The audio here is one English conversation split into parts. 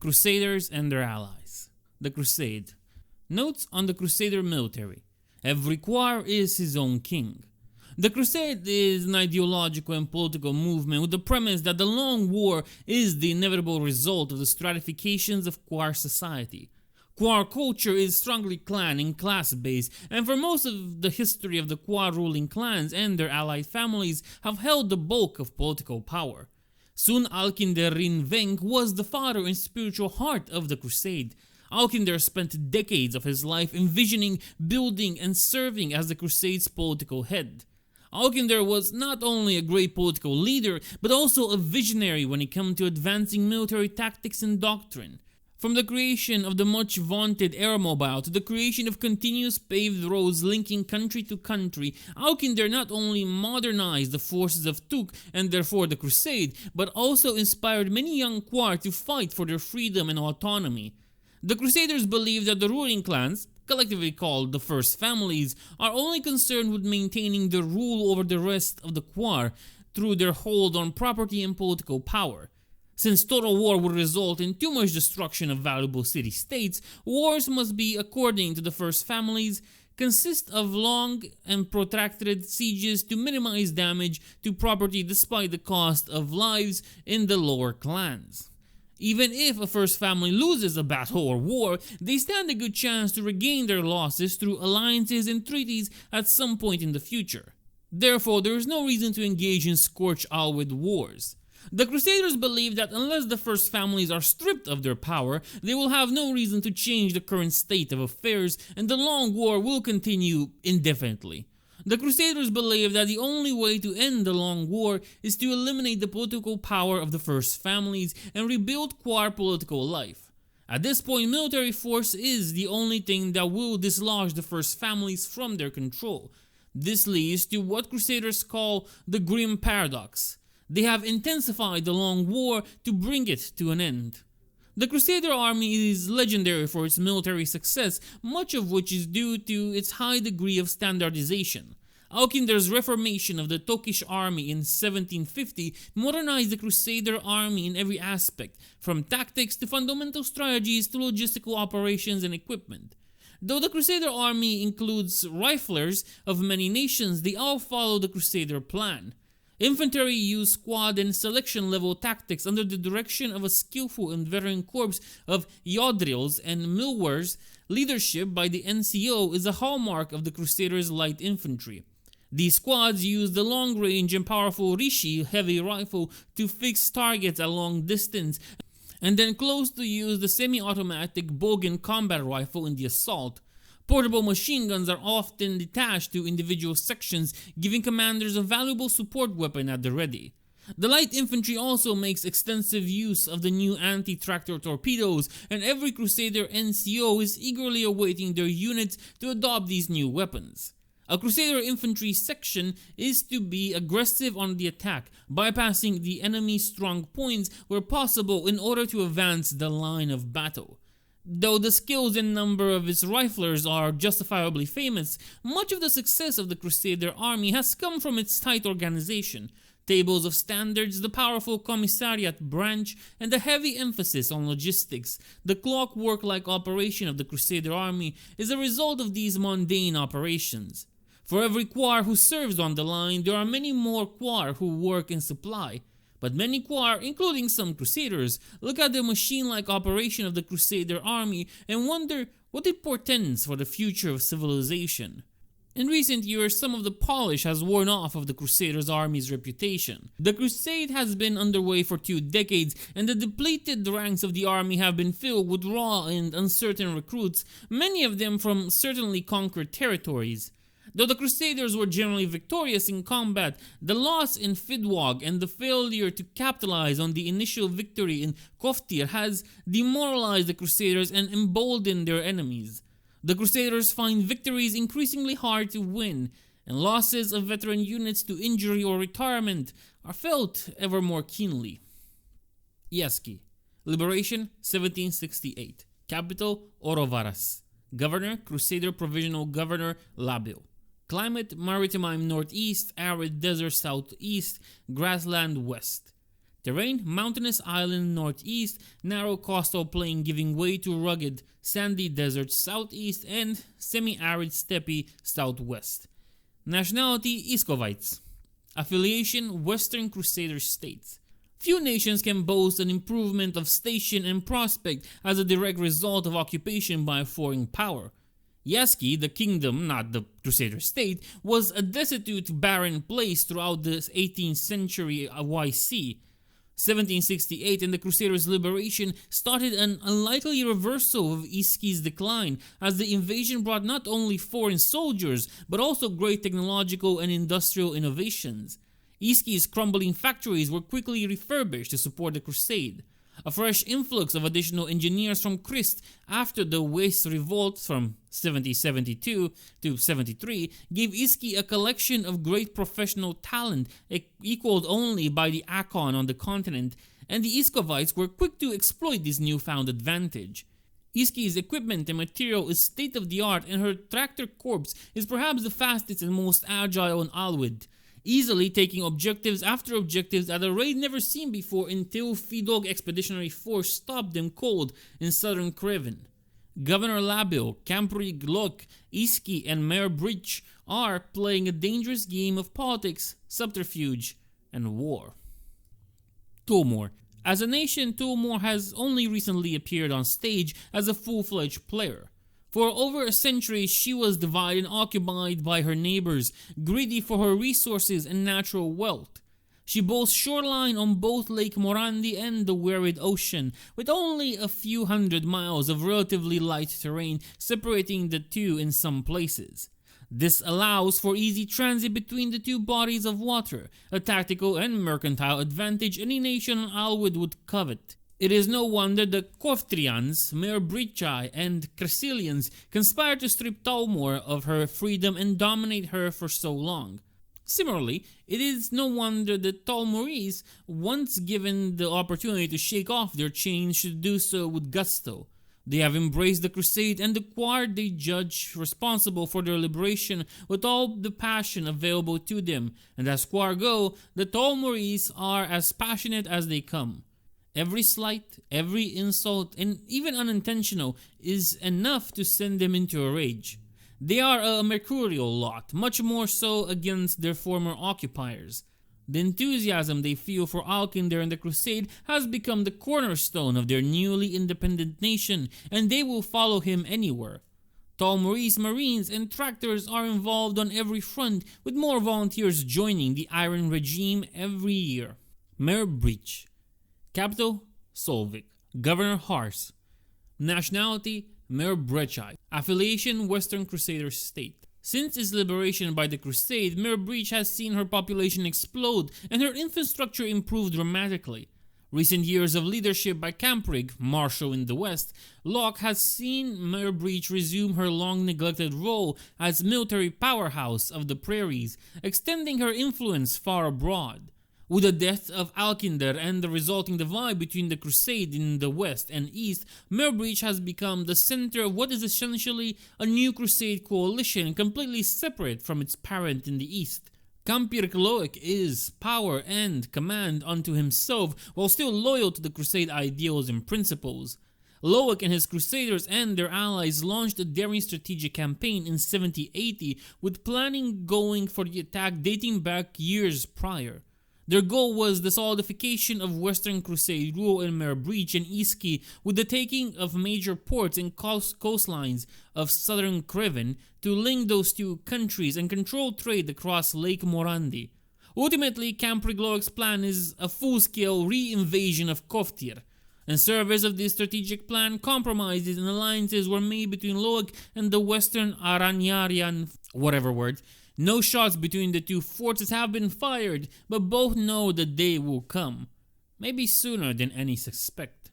Crusaders and their allies. The Crusade. Notes on the Crusader military. Every Quar is his own king. The Crusade is an ideological and political movement with the premise that the long war is the inevitable result of the stratifications of Quar society. Quar culture is strongly clan and class-based, and for most of the history of the Quar ruling clans and their allied families have held the bulk of political power. Sun Alkinderin Venk was the father and spiritual heart of the Crusade. Alkinder spent decades of his life envisioning, building, and serving as the Crusade's political head. Alkinder was not only a great political leader, but also a visionary when it came to advancing military tactics and doctrine. From the creation of the much vaunted aeromobile to the creation of continuous paved roads linking country to country, Alkinder not only modernized the forces of Tuk and therefore the Crusade, but also inspired many young Quar to fight for their freedom and autonomy. The Crusaders believed that the ruling clans, collectively called the First Families, are only concerned with maintaining their rule over the rest of the Quar through their hold on property and political power. Since total war would result in too much destruction of valuable city-states, wars must be, according to the First Families, consist of long and protracted sieges to minimize damage to property despite the cost of lives in the lower clans. Even if a First Family loses a battle or war, they stand a good chance to regain their losses through alliances and treaties at some point in the future. Therefore, there is no reason to engage in scorch-out wars. The Crusaders believe that unless the First Families are stripped of their power, they will have no reason to change the current state of affairs, and the long war will continue indefinitely. The Crusaders believe that the only way to end the long war is to eliminate the political power of the First Families and rebuild Quar political life. At this point, military force is the only thing that will dislodge the First Families from their control. This leads to what Crusaders call the Grim Paradox. They have intensified the long war to bring it to an end. The Crusader army is legendary for its military success, much of which is due to its high degree of standardization. Alkinder's reformation of the Turkish army in 1750 modernized the Crusader army in every aspect, from tactics to fundamental strategies to logistical operations and equipment. Though the Crusader army includes riflers of many nations, they all follow the Crusader plan. Infantry use squad and selection level tactics under the direction of a skillful and veteran corps of Yodrils and Milwars. Leadership by the NCO is a hallmark of the Crusaders' light infantry. These squads use the long-range and powerful Rishi heavy rifle to fix targets at long distance, and then close to use the semi-automatic Bogen combat rifle in the assault. Portable machine guns are often detached to individual sections, giving commanders a valuable support weapon at the ready. The light infantry also makes extensive use of the new anti-tractor torpedoes, and every Crusader NCO is eagerly awaiting their units to adopt these new weapons. A Crusader infantry section is to be aggressive on the attack, bypassing the enemy's strong points where possible in order to advance the line of battle. Though the skills and number of its riflers are justifiably famous, much of the success of the Crusader army has come from its tight organization, tables of standards, the powerful commissariat branch, and the heavy emphasis on logistics. The clockwork-like operation of the Crusader army is a result of these mundane operations. For every Quar who serves on the line, there are many more Quar who work in supply. But many Quar, including some Crusaders, look at the machine-like operation of the Crusader army and wonder what it portends for the future of civilization. In recent years, some of the polish has worn off of the Crusaders' army's reputation. The crusade has been underway for 2 decades, and the depleted ranks of the army have been filled with raw and uncertain recruits, many of them from certainly conquered territories. Though the Crusaders were generally victorious in combat, the loss in Fidwag and the failure to capitalize on the initial victory in Koftir has demoralized the Crusaders and emboldened their enemies. The Crusaders find victories increasingly hard to win, and losses of veteran units to injury or retirement are felt ever more keenly. Yaski. Liberation 1768. Capital Orovaras. Governor Crusader Provisional Governor Labil. Climate Maritime northeast, arid desert southeast, grassland west. Terrain: mountainous island northeast, narrow coastal plain giving way to rugged, sandy desert southeast, and semi-arid steppe southwest. Nationality: Iskovites. Affiliation: Western Crusader states. Few nations can boast an improvement of station and prospect as a direct result of occupation by a foreign power. Yaski, the kingdom, not the Crusader state, was a destitute, barren place throughout the 18th century YC. 1768 and the Crusaders' liberation started an unlikely reversal of Iski's decline, as the invasion brought not only foreign soldiers, but also great technological and industrial innovations. Iski's crumbling factories were quickly refurbished to support the crusade. A fresh influx of additional engineers from Christ after the Weiss revolt from 1772 to 73 gave Iski a collection of great professional talent equaled only by the Akon on the continent, and the Iskovites were quick to exploit this newfound advantage. Iski's equipment and material is state-of-the-art, and her tractor corps is perhaps the fastest and most agile in Alwid, easily taking objectives after objectives at a rate never seen before until Fidog Expeditionary Force stopped them cold in southern Kreven. Governor Labil, Campri Glok, Iski, and Mayor Bridge are playing a dangerous game of politics, subterfuge, and war. Tulmore. As a nation, Tulmore has only recently appeared on stage as a full-fledged player. For over a century, she was divided and occupied by her neighbors, greedy for her resources and natural wealth. She boasts shoreline on both Lake Morandi and the Werid Ocean, with only a few hundred miles of relatively light terrain separating the two in some places. This allows for easy transit between the two bodies of water, a tactical and mercantile advantage any nation on Alwid would covet. It is no wonder the Koftrians, Merbrichai, and Cresilians conspired to strip Tulmore of her freedom and dominate her for so long. Similarly, it is no wonder the Tulmorese, once given the opportunity to shake off their chains, should do so with gusto. They have embraced the crusade and the Quar they judge responsible for their liberation with all the passion available to them, and as Quar go, the Tulmorese are as passionate as they come. Every slight, every insult, and even unintentional, is enough to send them into a rage. They are a mercurial lot, much more so against their former occupiers. The enthusiasm they feel for Alkindar and the Crusade has become the cornerstone of their newly independent nation, and they will follow him anywhere. Tulmorese Marines and tractors are involved on every front, with more volunteers joining the Iron Regime every year. Mayor Breach. Capital: Solvik. Governor: Hars. Nationality: Mayor Brechai. Affiliation: Western Crusader state. Since its liberation by the Crusade, Mayor Breach has seen her population explode and her infrastructure improve dramatically. Recent years of leadership by Camprig, Marshal in the West, Locke has seen Mayor Breach resume her long-neglected role as military powerhouse of the prairies, extending her influence far abroad. With the death of Alkindar and the resulting divide between the Crusade in the west and east, Mayor Breach has become the center of what is essentially a new Crusade coalition completely separate from its parent in the east. Campir Loic is power and command unto himself while still loyal to the Crusade ideals and principles. Loic and his Crusaders and their allies launched a daring strategic campaign in 7080 with planning going for the attack dating back years prior. Their goal was the solidification of Western Crusade rule in Mayor Breach and Iski with the taking of major ports and coastlines of southern Kreven to link those two countries and control trade across Lake Morandi. Ultimately, Camprigloic's plan is a full-scale re-invasion of Koftir. In service of this strategic plan, compromises and alliances were made between Loic and the Western Aranyarian No shots between the two forces have been fired, but both know the day will come. Maybe sooner than any suspect.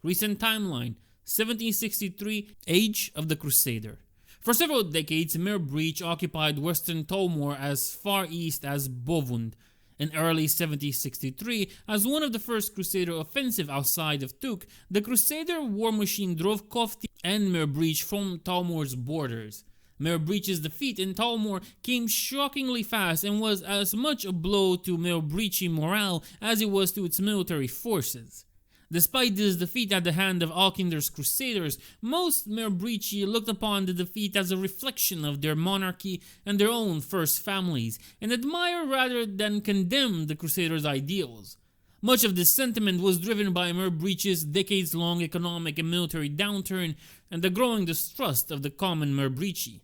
Recent timeline: 1763, Age of the Crusader. For several decades, Mayor Breach occupied western Tulmore as far east as Bovund. In early 1763, as one of the first Crusader offensive outside of Tuk, the Crusader war machine drove Kofti and Mayor Breach from Tulmore's borders. Murbreach's defeat in Talmor came shockingly fast and was as much a blow to Murbreachi morale as it was to its military forces. Despite this defeat at the hand of Alkindar's Crusaders, most Murbreachi looked upon the defeat as a reflection of their monarchy and their own first families, and admired rather than condemned the Crusaders' ideals. Much of this sentiment was driven by Murbreach's decades-long economic and military downturn and the growing distrust of the common Murbreachi.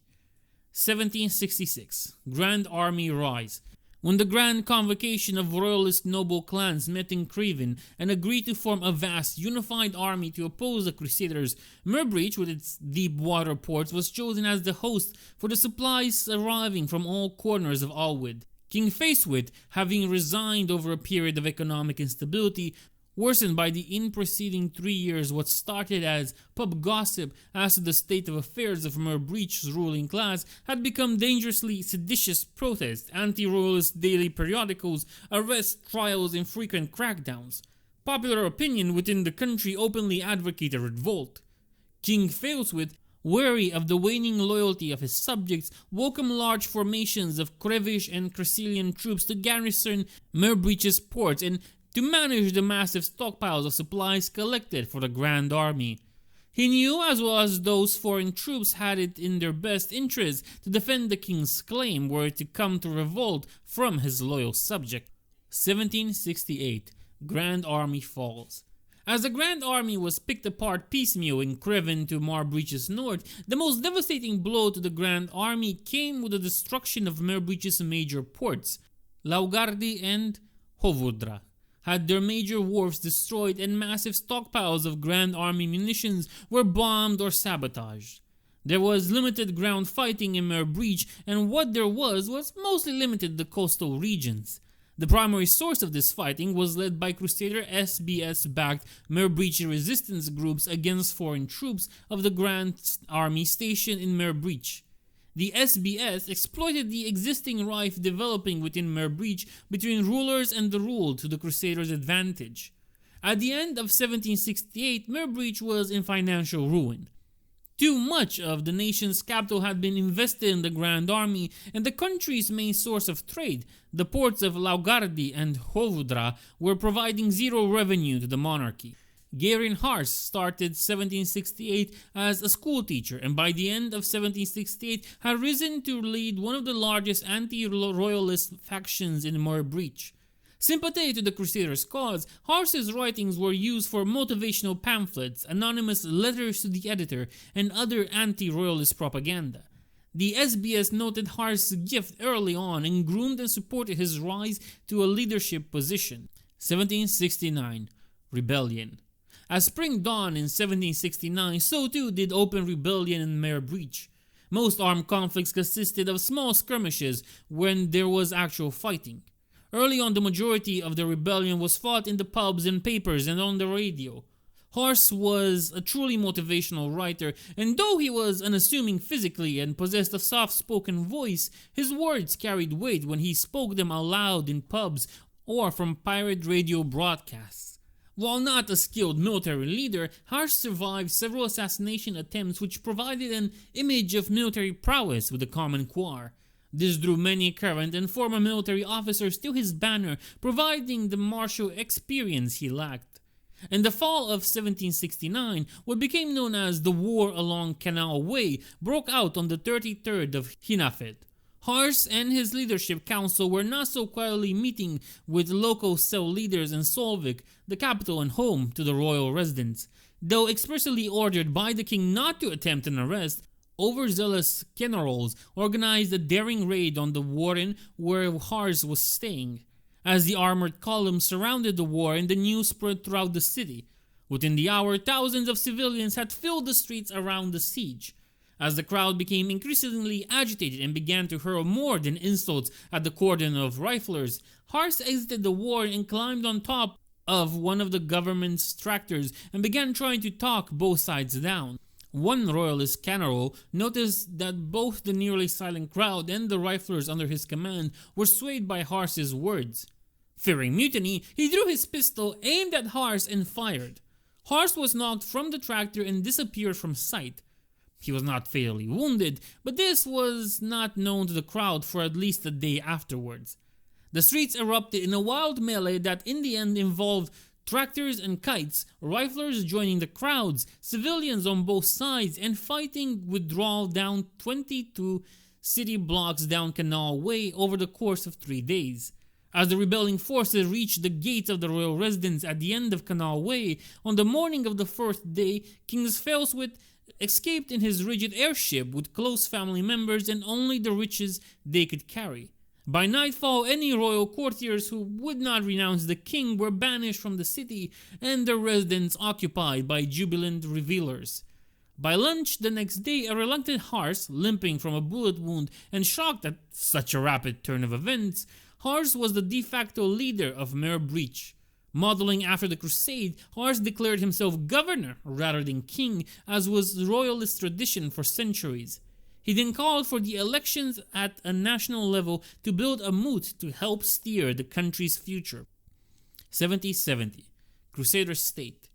1766. Grand Army Rise. When the grand convocation of royalist noble clans met in Craven and agreed to form a vast unified army to oppose the Crusaders, Murbreach, with its deep water ports, was chosen as the host for the supplies arriving from all corners of Alwyd. King Facewit, having resigned over a period of economic instability, worsened by the in preceding 3 years what started as pub gossip as to the state of affairs of Murbreach's ruling class, had become dangerously seditious protests, anti-royalist daily periodicals, arrests, trials, and frequent crackdowns. Popular opinion within the country openly advocated revolt. King Facewit, wary of the waning loyalty of his subjects, welcomed large formations of Crevish and Crescilian troops to garrison Murbreach's ports and to manage the massive stockpiles of supplies collected for the Grand Army. He knew as well as those foreign troops had it in their best interest to defend the king's claim were it to come to revolt from his loyal subject. 1768. Grand Army falls. As the Grand Army was picked apart piecemeal in Craven to Murbreach's north, the most devastating blow to the Grand Army came with the destruction of Murbreach's major ports. Laugardi and Hovudra had their major wharfs destroyed and massive stockpiles of Grand Army munitions were bombed or sabotaged. There was limited ground fighting in Murbreach, and what there was mostly limited to the coastal regions. The primary source of this fighting was led by Crusader SBS-backed Murbreachi resistance groups against foreign troops of the Grand Army stationed in Murbreach. The SBS exploited the existing rift developing within Murbreach between rulers and the ruled to the Crusaders' advantage. At the end of 1768, Murbreach was in financial ruin. Too much of the nation's capital had been invested in the Grand Army, and the country's main source of trade, the ports of Laugardi and Hovudra, were providing zero revenue to the monarchy. Gerin Hars started 1768 as a schoolteacher, and by the end of 1768 had risen to lead one of the largest anti-royalist factions in Murbreach. Sympathetic to the Crusaders' cause, Hars's writings were used for motivational pamphlets, anonymous letters to the editor, and other anti-royalist propaganda. The SBS noted Hars's gift early on and groomed and supported his rise to a leadership position. 1769. Rebellion. As spring dawned in 1769, so too did open rebellion in Murbreach. Most armed conflicts consisted of small skirmishes when there was actual fighting. Early on, the majority of the rebellion was fought in the pubs and papers and on the radio. Hars was a truly motivational writer, and though he was unassuming physically and possessed a soft-spoken voice, his words carried weight when he spoke them aloud in pubs or from pirate radio broadcasts. While not a skilled military leader, Hars survived several assassination attempts which provided an image of military prowess with the common Quar. This drew many current and former military officers to his banner, providing the martial experience he lacked. In the fall of 1769, what became known as the War along Canal Way broke out on the 33rd of Hinafet. Hars and his leadership council were not so quietly meeting with local cell leaders in Solvik, the capital and home to the royal residents. Though expressly ordered by the king not to attempt an arrest, overzealous generals organized a daring raid on the warren where Hars was staying. As the armored column surrounded the warren, the news spread throughout the city. Within the hour, thousands of civilians had filled the streets around the siege. As the crowd became increasingly agitated and began to hurl more than insults at the cordon of riflers, Hars exited the warren and climbed on top of one of the government's tractors and began trying to talk both sides down. One royalist general noticed that both the nearly silent crowd and the riflers under his command were swayed by Hars's words. Fearing mutiny, he drew his pistol, aimed at Hars, and fired. Hars was knocked from the tractor and disappeared from sight. He was not fatally wounded, but this was not known to the crowd for at least a day afterwards. The streets erupted in a wild melee that in the end involved tractors and kites, riflers joining the crowds, civilians on both sides, and fighting withdrawal down 22 city blocks down Canal Way over the course of 3 days. As the rebelling forces reached the gates of the royal residence at the end of Canal Way, on the morning of the fourth day, King Felswit escaped in his rigid airship with close family members and only the riches they could carry. By nightfall, any royal courtiers who would not renounce the king were banished from the city and their residence occupied by jubilant revelers. By lunch the next day, a reluctant Hars, limping from a bullet wound and shocked at such a rapid turn of events, Hars was the de facto leader of Mer Breach. Modeling after the Crusade, Hars declared himself governor rather than king, as was royalist tradition for centuries. He then called for the elections at a national level to build a moot to help steer the country's future. 7070. Crusader State.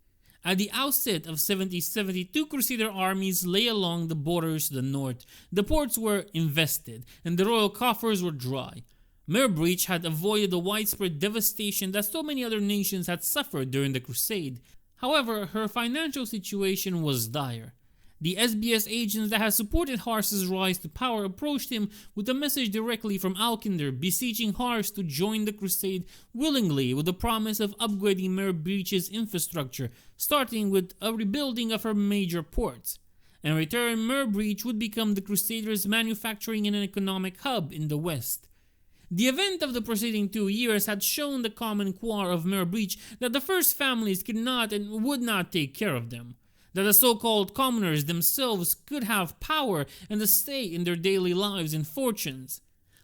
At the outset of 7070, 2 Crusader armies lay along the borders to the north. The ports were invested, and the royal coffers were dry. Mer Breach had avoided the widespread devastation that so many other nations had suffered during the Crusade. However, her financial situation was dire. The SBS agents that had supported Hars's rise to power approached him with a message directly from Alkindar, beseeching Hars to join the Crusade willingly with the promise of upgrading Mer Breach's infrastructure, starting with a rebuilding of her major ports. In return, Mer Breach would become the Crusaders' manufacturing and economic hub in the West. The event of the preceding 2 years had shown the common Quar of Mer Breach that the first families could not and would not take care of them, that the so-called commoners themselves could have power and a say in their daily lives and fortunes.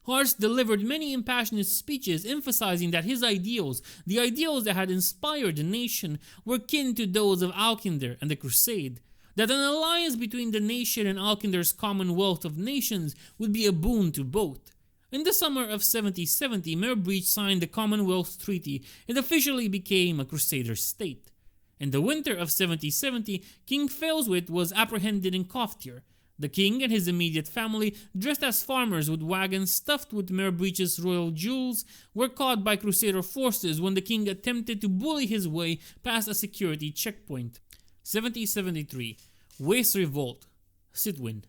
Hars delivered many impassioned speeches emphasizing that his ideals, the ideals that had inspired the nation, were kin to those of Alkindar and the Crusade, that an alliance between the nation and Alkindar's Commonwealth of Nations would be a boon to both. In the summer of 7070, Mer Breach signed the Commonwealth Treaty and officially became a Crusader state. In the winter of 7070, King Felswit was apprehended in Koftir. The king and his immediate family, dressed as farmers with wagons stuffed with Mer Breach's royal jewels, were caught by Crusader forces when the king attempted to bully his way past a security checkpoint. 7073. West Revolt. Sitwin.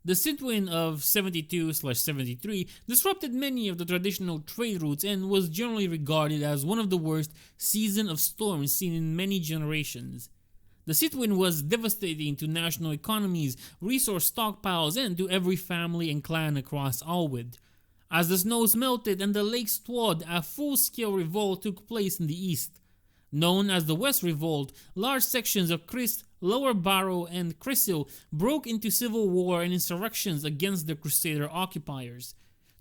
The Sitwin of 72/73 disrupted many of the traditional trade routes and was generally regarded as one of the worst season of storms seen in many generations. The Sitwin was devastating to national economies, resource stockpiles, and to every family and clan across Alwyd. As the snows melted and the lakes thawed, a full-scale revolt took place in the east. Known as the West Revolt, large sections of Christ, Lower Barrow, and Crisil broke into civil war and insurrections against the Crusader occupiers.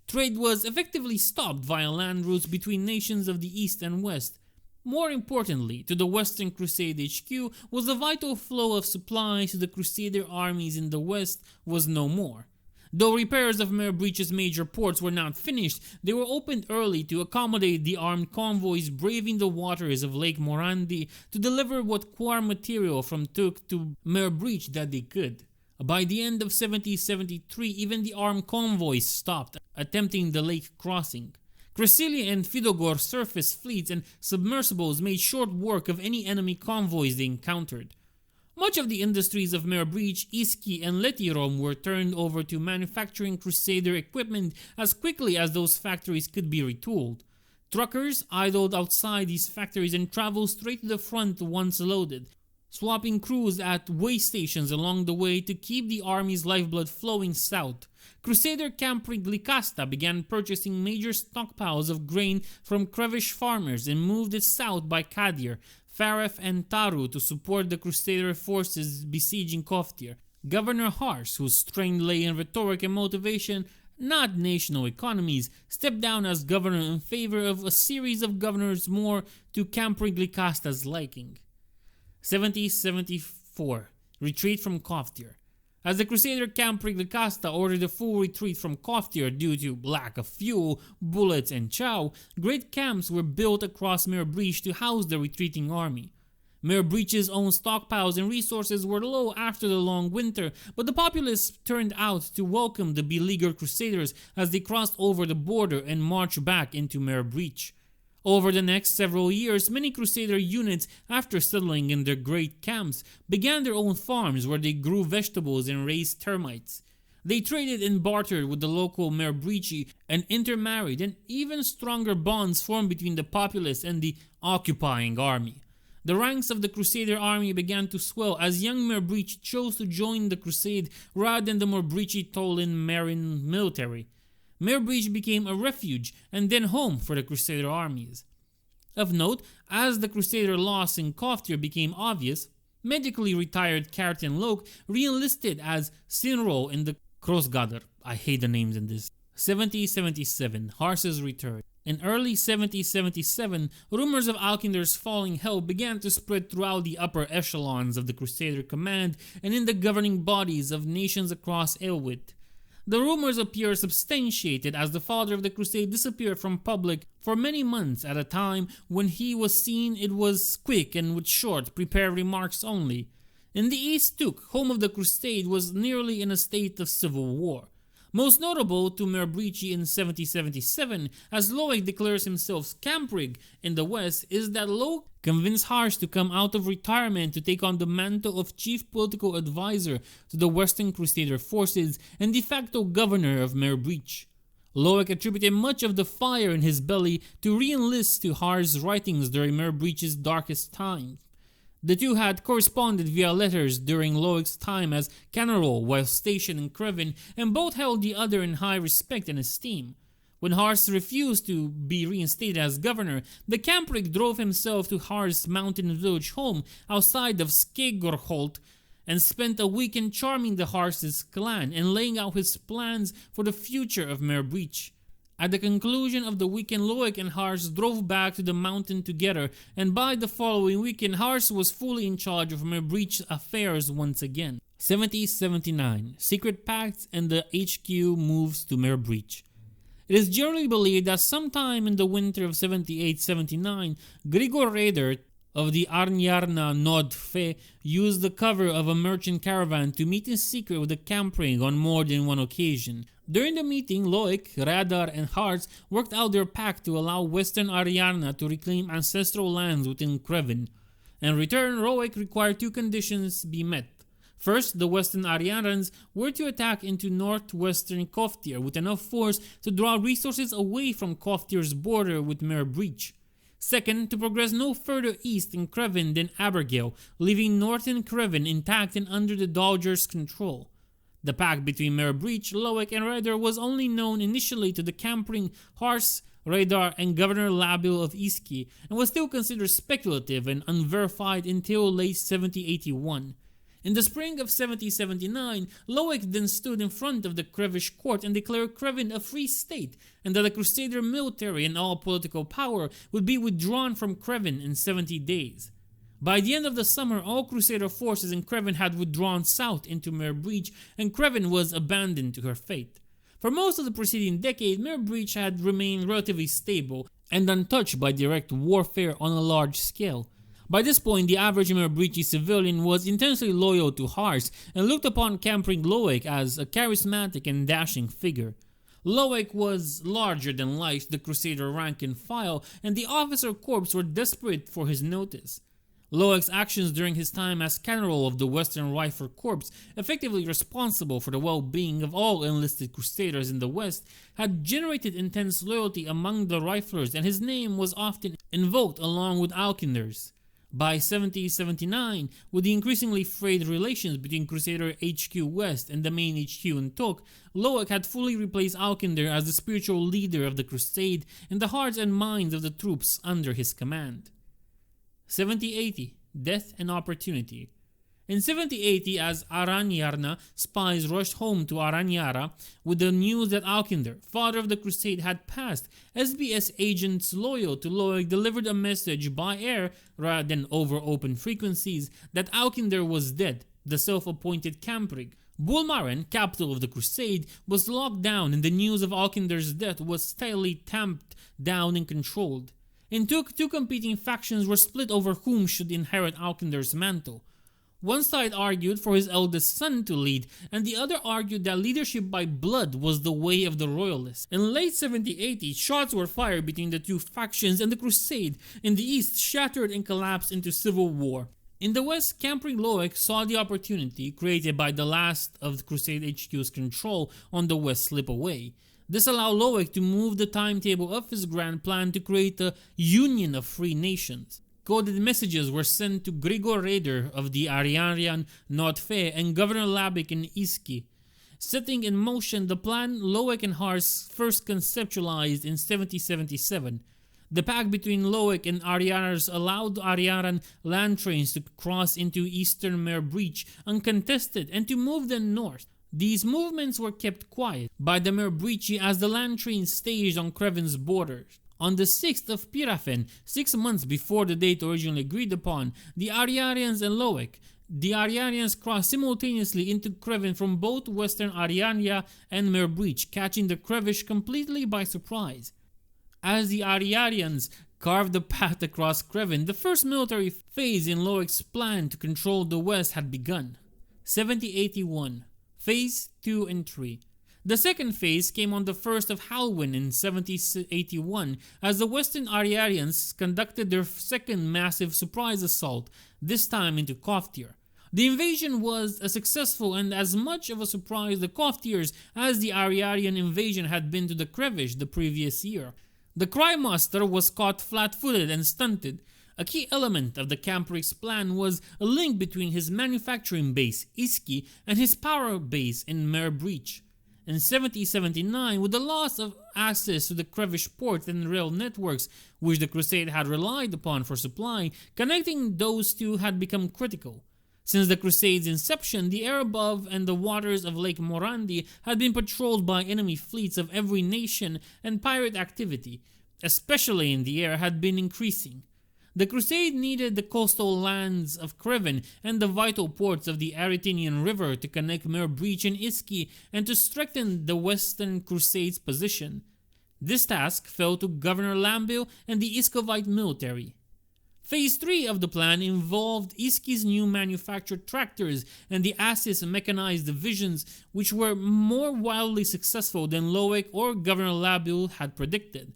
Trade was effectively stopped via land routes between nations of the East and West. More importantly, to the Western Crusade HQ was the vital flow of supplies to the Crusader armies in the West was no more. Though repairs of Mer Breach's major ports were not finished, they were opened early to accommodate the armed convoys braving the waters of Lake Morandi to deliver what Quar material from Tuk to Mer Breach that they could. By the end of 7073, even the armed convoys stopped attempting the lake crossing. Crasilia and Fidogor surface fleets and submersibles made short work of any enemy convoys they encountered. Much of the industries of Mer Breach, Iski, and Letirom were turned over to manufacturing Crusader equipment as quickly as those factories could be retooled. Truckers idled outside these factories and traveled straight to the front once loaded, swapping crews at way stations along the way to keep the army's lifeblood flowing south. Crusader Camp Glicasta began purchasing major stockpiles of grain from Krevish farmers and moved it south by Kadir, Faref, and Taru to support the Crusader forces besieging Koftir. Governor Hars, whose strength lay in rhetoric and motivation, not national economies, stepped down as governor in favor of a series of governors more to Camp Glicasta's liking. 7074. Retreat from Koftir. As the Crusader Camp Glicasta ordered a full retreat from Koftir due to lack of fuel, bullets, and chow, great camps were built across Mer Breach to house the retreating army. Mere Breach's own stockpiles and resources were low after the long winter, but the populace turned out to welcome the beleaguered Crusaders as they crossed over the border and marched back into Mere Breach. Over the next several years, many Crusader units, after settling in their great camps, began their own farms where they grew vegetables and raised termites. They traded and bartered with the local Meerbrici and intermarried, and even stronger bonds formed between the populace and the occupying army. The ranks of the Crusader army began to swell as young Meerbrici chose to join the crusade rather than the Meerbrici Tolin Marin military. Meerbrici became a refuge and then home for the Crusader armies. Of note, as the Crusader loss in Koftir became obvious, medically retired Kjartan Loke re-enlisted as Sinro in the Krossgadr. I hate the names in this. 7077, Hars's return. In early 7077, rumors of Alkinder's falling help began to spread throughout the upper echelons of the Crusader command and in the governing bodies of nations across Elwit. The rumors appear substantiated as the father of the crusade disappeared from public for many months at a time. When he was seen, it was quick and with short, prepared remarks only. In the East Tuk, home of the crusade, was nearly in a state of civil war. Most notable to Meerbrici in 7077, as Loek declares himself Camprig in the West, is that Loek convinced Hars to come out of retirement to take on the mantle of chief political advisor to the Western Crusader forces and de facto governor of Meerbrici. Loek attributed much of the fire in his belly to re-enlist to Hars' writings during Meerbrici's darkest time. The two had corresponded via letters during Loek's time as Canerol while stationed in Crevin, and both held the other in high respect and esteem. When Hars refused to be reinstated as governor, the Camprig drove himself to Hars' mountain village home outside of Skegorholt and spent a weekend charming the Hars' clan and laying out his plans for the future of Meerbrici. At the conclusion of the weekend, Loek and Hars drove back to the mountain together, and by the following weekend, Hars was fully in charge of Meerbrici affairs once again. 7079, Secret Pacts and the HQ moves to Meerbrici. It is generally believed that sometime in the winter of 78-79, Grigor Raeder of the Arnjarna Nod Fe used the cover of a merchant caravan to meet in secret with the Campring on more than one occasion. During the meeting, Loek, Radar, and Hars worked out their pact to allow Western Ariarna to reclaim ancestral lands within Crevin. In return, Loek required two conditions be met. First, the Western Ariarans were to attack into northwestern Koftir with enough force to draw resources away from Koftir's border with Meerbrici. Second, to progress no further east in Crevin than Abergale, leaving northern Crevin intact and under the Dowager's control. The pact between Meerbrici, Loek, and Radar was only known initially to the Campring, Hars, Radar, and Governor Labil of Iski, and was still considered speculative and unverified until late 7081. In the spring of 7079, Loek then stood in front of the Krevish court and declared Crevin a free state, and that the Crusader military and all political power would be withdrawn from Crevin in 70 days. By the end of the summer, all Crusader forces in Crevin had withdrawn south into Meerbrici, and Crevin was abandoned to her fate. For most of the preceding decade, Meerbrici had remained relatively stable and untouched by direct warfare on a large scale. By this point, the average Meerbrici civilian was intensely loyal to Hars and looked upon Campring Loek as a charismatic and dashing figure. Loek was larger than life, the Crusader rank and file, and the officer corps were desperate for his notice. Loek's actions during his time as Canerol of the Western Rifle Corps, effectively responsible for the well-being of all enlisted Crusaders in the West, had generated intense loyalty among the Riflers, and his name was often invoked along with Alkinder's. By 7079, with the increasingly frayed relations between Crusader HQ West and the main HQ in Tok, Loek had fully replaced Alkinder as the spiritual leader of the crusade and the hearts and minds of the troops under his command. 7080, Death and Opportunity. In 7080, as Aranyarna spies rushed home to Aranyara with the news that Alkinder, father of the crusade, had passed, SBS agents loyal to Loek delivered a message by air rather than over open frequencies that Alkinder was dead, the self-appointed Camprig. Bulmaren, capital of the crusade, was locked down and the news of Alkinder's death was tightly tamped down and controlled. In Turk, two competing factions were split over whom should inherit Alkindar's mantle. One side argued for his eldest son to lead, and the other argued that leadership by blood was the way of the royalists. In late 1780, shots were fired between the two factions, and the crusade in the east shattered and collapsed into civil war. In the west, Camprigh Loic saw the opportunity created by the last of the Crusade HQ's control on the west slip away. This allowed Loic to move the timetable of his grand plan to create a union of free nations. Coded messages were sent to Grigor Rader of the Ariarian Nordfe and Governor Labic in Iski. Setting in motion the plan Loic and Hars first conceptualized in 1777. The pact between Loic and Arianers allowed Ariaran land trains to cross into eastern Mare Breach uncontested and to move them north. These movements were kept quiet by the Mare Breachi as the land trains staged on Creven's borders. On the 6th of Pirafen, 6 months before the date originally agreed upon, the Ariarians and Loic, the Ariarians crossed simultaneously into Creven from both western Ariania and Mare Breach, catching the Crevish completely by surprise. As the Ariarians carved the path across Creven, the first military phase in Loic's plan to control the west had begun. 1781, Phase 2 and 3. The second phase came on the 1st of Halwyn in 1781 as the Western Ariarians conducted their second massive surprise assault, this time into Koftir. The invasion was as successful and as much of a surprise to the Koftirs as the Ariarian invasion had been to the Crevish the previous year. The Crymaster was caught flat-footed and stunted. A key element of the Camprich's plan was a link between his manufacturing base, Iski, and his power base in Mare Breach. In 1779, with the loss of access to the Crevish port and rail networks, which the Crusade had relied upon for supply, connecting those two had become critical. Since the Crusade's inception, the air above and the waters of Lake Morandi had been patrolled by enemy fleets of every nation, and pirate activity, especially in the air, had been increasing. The Crusade needed the coastal lands of Creven and the vital ports of the Aretinian River to connect Mare Breach and Iski and to strengthen the Western Crusade's position. This task fell to Governor Lambil and the Iscovite military. Phase 3 of the plan involved Iski's new manufactured tractors and the Assis mechanized divisions, which were more wildly successful than Loic or Governor Lambil had predicted.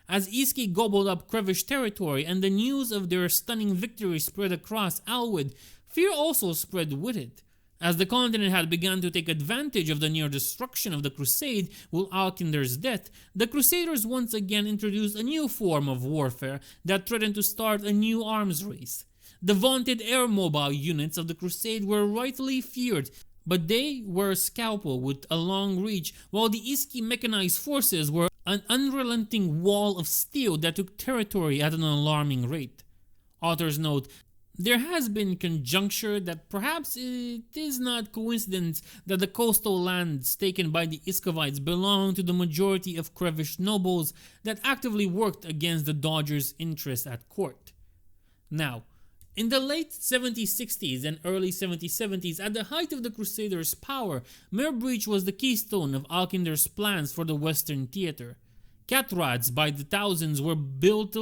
As Iski gobbled up Crevish territory and the news of their stunning victory spread across Alwyd, fear also spread with it. As the continent had begun to take advantage of the near destruction of the Crusade with Alkindar's death, the Crusaders once again introduced a new form of warfare that threatened to start a new arms race. The vaunted air-mobile units of the Crusade were rightly feared, but they were a scalpel with a long reach, while the Iski mechanized forces were an unrelenting wall of steel that took territory at an alarming rate. Authors note, there has been conjecture that perhaps it is not coincidence that the coastal lands taken by the Iscovites belonged to the majority of Crevish nobles that actively worked against the Dodgers' interests at court. Now, in the late 1760s and early 1770s, at the height of the Crusaders' power, Mare Breach was the keystone of Alkindar's plans for the Western theater. Catrads by the thousands were built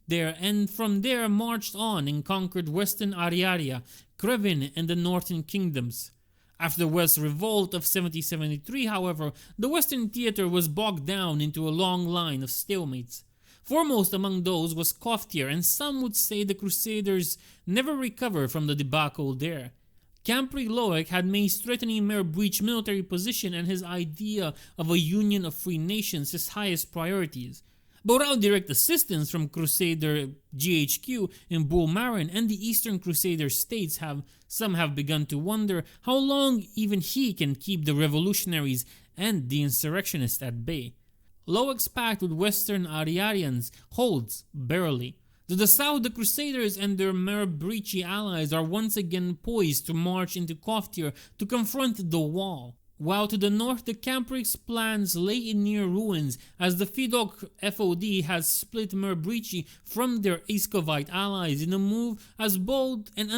there and from there marched on and conquered Western Ariaria, Creven, and the Northern Kingdoms. After the West Revolt of 1773, however, the Western theater was bogged down into a long line of stalemates. Foremost among those was Koftir, and some would say the Crusaders never recovered from the debacle there. Camprigh Loic had made strengthening Mare Breach military position and his idea of a union of free nations his highest priorities. But without direct assistance from Crusader GHQ in Bull Marin and the Eastern Crusader states, some have begun to wonder how long even he can keep the revolutionaries and the insurrectionists at bay. Loic's pact with Western Ariarians holds barely. To the south, the Crusaders and their Mare Breachi allies are once again poised to march into Koftir to confront the wall, while to the north the Camprich's plans lay in near ruins as the Fidok FOD has split Mare Breachi from their Iscovite allies in a move as bold and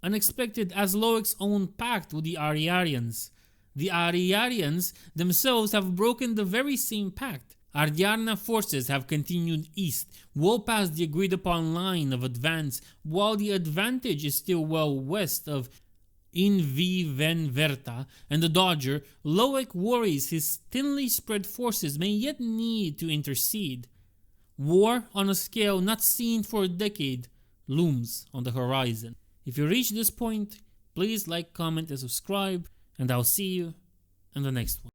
unexpected as Loic's own pact with the Ariarians. The Ariarians themselves have broken the very same pact. Ardiarna forces have continued east, well past the agreed upon line of advance, while the advantage is still well west of Invivenverta and the Dodger. Loic worries his thinly spread forces may yet need to intercede. War on a scale not seen for a decade looms on the horizon. If you reach this point, please like, comment, and subscribe, and I'll see you in the next one.